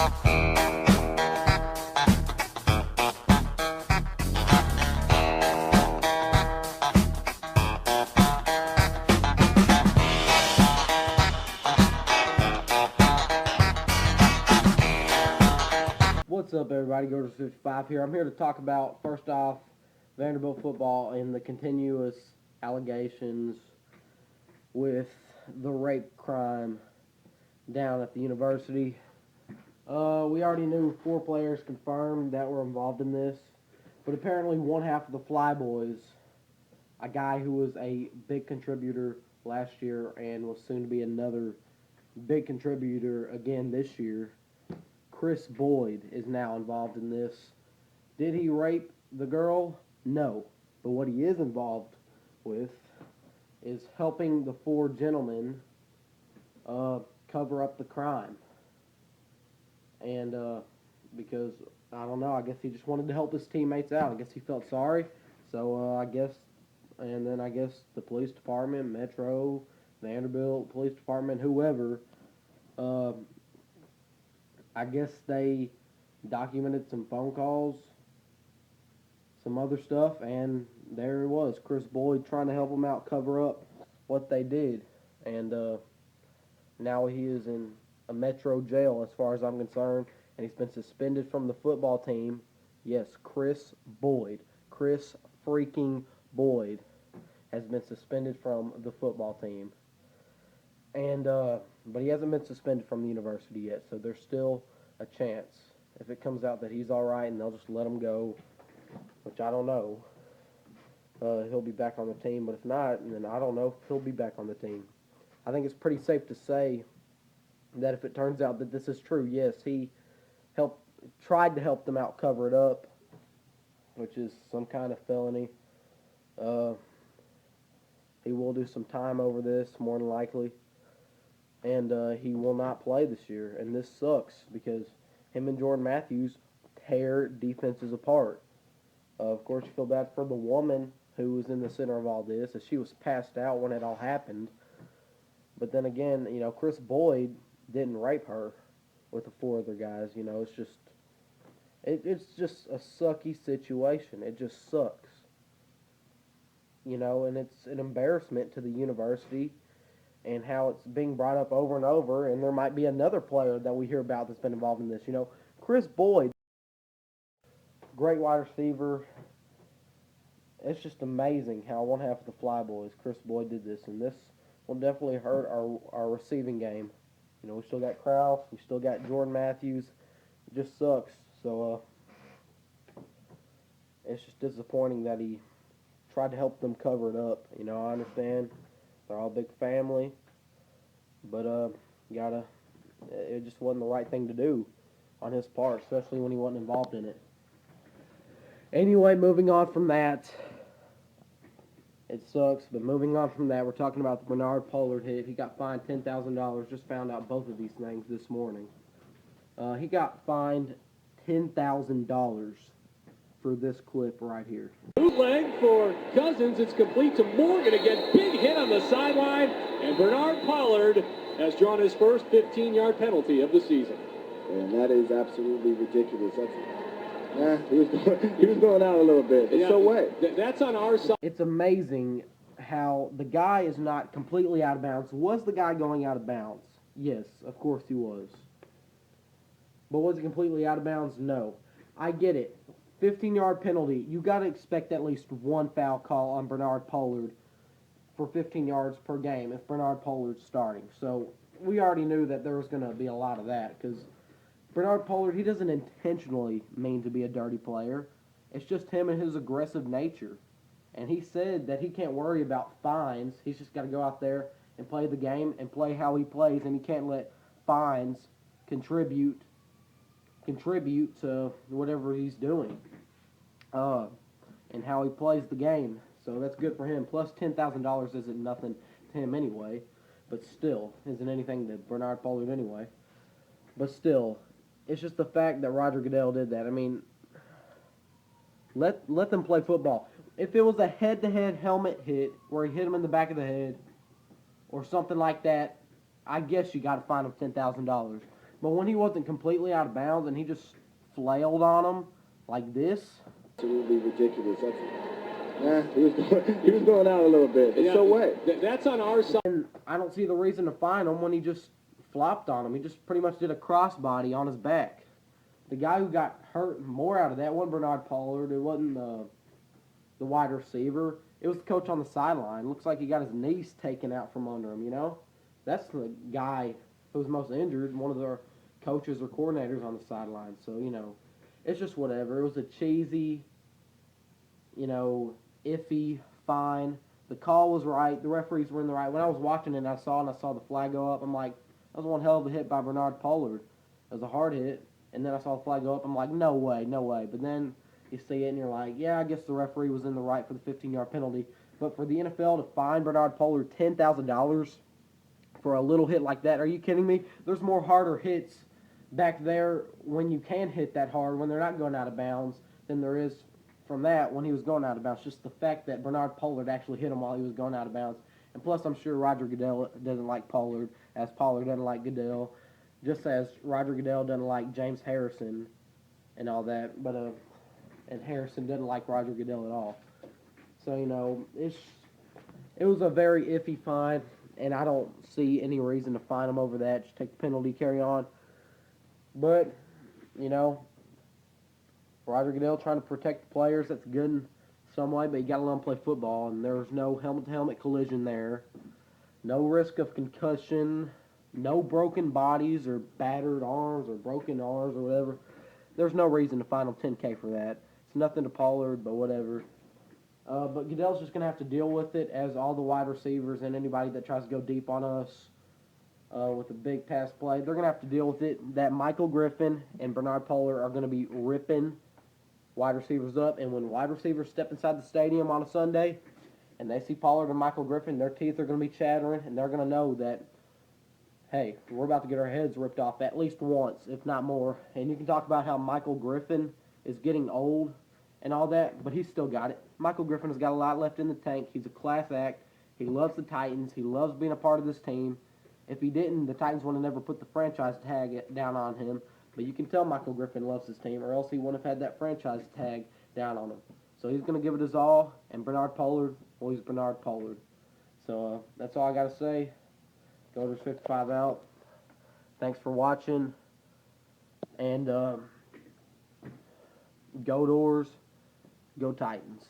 What's up, everybody? Go to 55 here. I'm here to talk about, first off, Vanderbilt football and the continuous allegations with the rape crime down at the university. We already knew 4 players confirmed that were involved in this, but apparently one half of the Flyboys, a guy who was a big contributor last year and will soon to be another big contributor again this year, Chris Boyd, is now involved in this. Did he rape the girl? No. But what he is involved with is helping the 4 gentlemen cover up the crime. And because, I don't know, I guess he just wanted to help his teammates out. I guess he felt sorry. So I guess the police department, Metro, Vanderbilt Police Department, whoever, I guess they documented some phone calls, some other stuff, and there it was, Chris Boyd trying to help them out cover up what they did. And now he is in a Metro jail as far as I'm concerned, and he's been suspended from the football team. Yes, Chris Boyd. Chris freaking Boyd has been suspended from the football team. And but he hasn't been suspended from the university yet, so there's still a chance. If it comes out that he's all right and they'll just let him go, which I don't know, he'll be back on the team. But if not, then I don't know if he'll be back on the team. I think it's pretty safe to say that if it turns out that this is true, yes, he tried to help them out cover it up, which is some kind of felony. He will do some time over this, more than likely. And he will not play this year. And this sucks because him and Jordan Matthews tear defenses apart. Of course, you feel bad for the woman who was in the center of all this, as she was passed out when it all happened. But then again, Chris Boyd didn't rape her with the 4 other guys. It's just a sucky situation. It just sucks. And it's an embarrassment to the university and how it's being brought up over and over, and there might be another player that we hear about that's been involved in this. Chris Boyd, great wide receiver. It's just amazing how one half of the Flyboys, Chris Boyd, did this, and this will definitely hurt our receiving game. We still got Krause, we still got Jordan Matthews. It just sucks. So it's just disappointing that he tried to help them cover it up. I understand they're all a big family, but it just wasn't the right thing to do on his part, especially when he wasn't involved in it. Anyway, moving on from that, it sucks, but moving on from that, we're talking about the Bernard Pollard hit. He got fined $10,000. Just found out both of these things this morning. He got fined $10,000 for this clip right here. Bootleg for Cousins. It's complete to Morgan again. Big hit on the sideline, and Bernard Pollard has drawn his first 15-yard penalty of the season. And that is absolutely ridiculous. He was going out a little bit. Yeah, so what? That's on our side. It's amazing how the guy is not completely out of bounds. Was the guy going out of bounds? Yes, of course he was. But was he completely out of bounds? No. I get it. 15-yard penalty. You got to expect at least one foul call on Bernard Pollard for 15 yards per game if Bernard Pollard's starting. So we already knew that there was going to be a lot of that because Bernard Pollard, he doesn't intentionally mean to be a dirty player. It's just him and his aggressive nature. And he said that he can't worry about fines. He's just got to go out there and play the game and play how he plays, and he can't let fines contribute to whatever he's doing and how he plays the game. So that's good for him. Plus $10,000 isn't nothing to him anyway, but still isn't anything to Bernard Pollard anyway. But still, it's just the fact that Roger Goodell did that. I mean, let them play football. If it was a head-to-head helmet hit where he hit him in the back of the head or something like that, I guess you got to fine him $10,000. But when he wasn't completely out of bounds and he just flailed on him like this. Absolutely ridiculous. He was going out a little bit. But so what? That's on our side. And I don't see the reason to fine him when he just flopped on him. He just pretty much did a crossbody on his back. The guy who got hurt more out of that wasn't Bernard Pollard. It wasn't the wide receiver. It was the coach on the sideline. Looks like he got his knees taken out from under him, you know? That's the guy who was most injured, one of their coaches or coordinators on the sideline. So, you know, it's just whatever. It was a cheesy, you know, iffy fine. The call was right. The referees were in the right. When I was watching it and I saw the flag go up, I'm like, that was one hell of a hit by Bernard Pollard. It was a hard hit. And then I saw the flag go up. I'm like, no way, no way. But then you see it and you're like, yeah, I guess the referee was in the right for the 15-yard penalty. But for the NFL to fine Bernard Pollard $10,000 for a little hit like that, are you kidding me? There's more harder hits back there when you can hit that hard, when they're not going out of bounds, than there is from that when he was going out of bounds. Just the fact that Bernard Pollard actually hit him while he was going out of bounds. And plus, I'm sure Roger Goodell doesn't like Pollard, as Pollard doesn't like Goodell, just as Roger Goodell doesn't like James Harrison and all that. But and Harrison doesn't like Roger Goodell at all. So, you know, it was a very iffy fine, and I don't see any reason to fine him over that. Just take the penalty, carry on. But, you know, Roger Goodell trying to protect the players, that's good in some way, but you got to let them play football, and there's no helmet-to-helmet collision there. No risk of concussion, no broken bodies or battered arms or broken arms or whatever. There's no reason to fine them $10K for that. It's nothing to Pollard, but whatever. But Goodell's just going to have to deal with it, as all the wide receivers and anybody that tries to go deep on us with a big pass play, they're going to have to deal with it. That Michael Griffin and Bernard Pollard are going to be ripping wide receivers up. And when wide receivers step inside the stadium on a Sunday and they see Pollard and Michael Griffin, their teeth are going to be chattering, and they're going to know that, hey, we're about to get our heads ripped off at least once, if not more. And you can talk about how Michael Griffin is getting old and all that, but he's still got it. Michael Griffin has got a lot left in the tank. He's a class act. He loves the Titans. He loves being a part of this team. If he didn't, the Titans would have never put the franchise tag down on him. But you can tell Michael Griffin loves his team, or else he wouldn't have had that franchise tag down on him. So he's going to give it his all, and Bernard Pollard, well, he's Bernard Pollard. So that's all I got to say. Go 55 out. Thanks for watching. And go Doors, go Titans.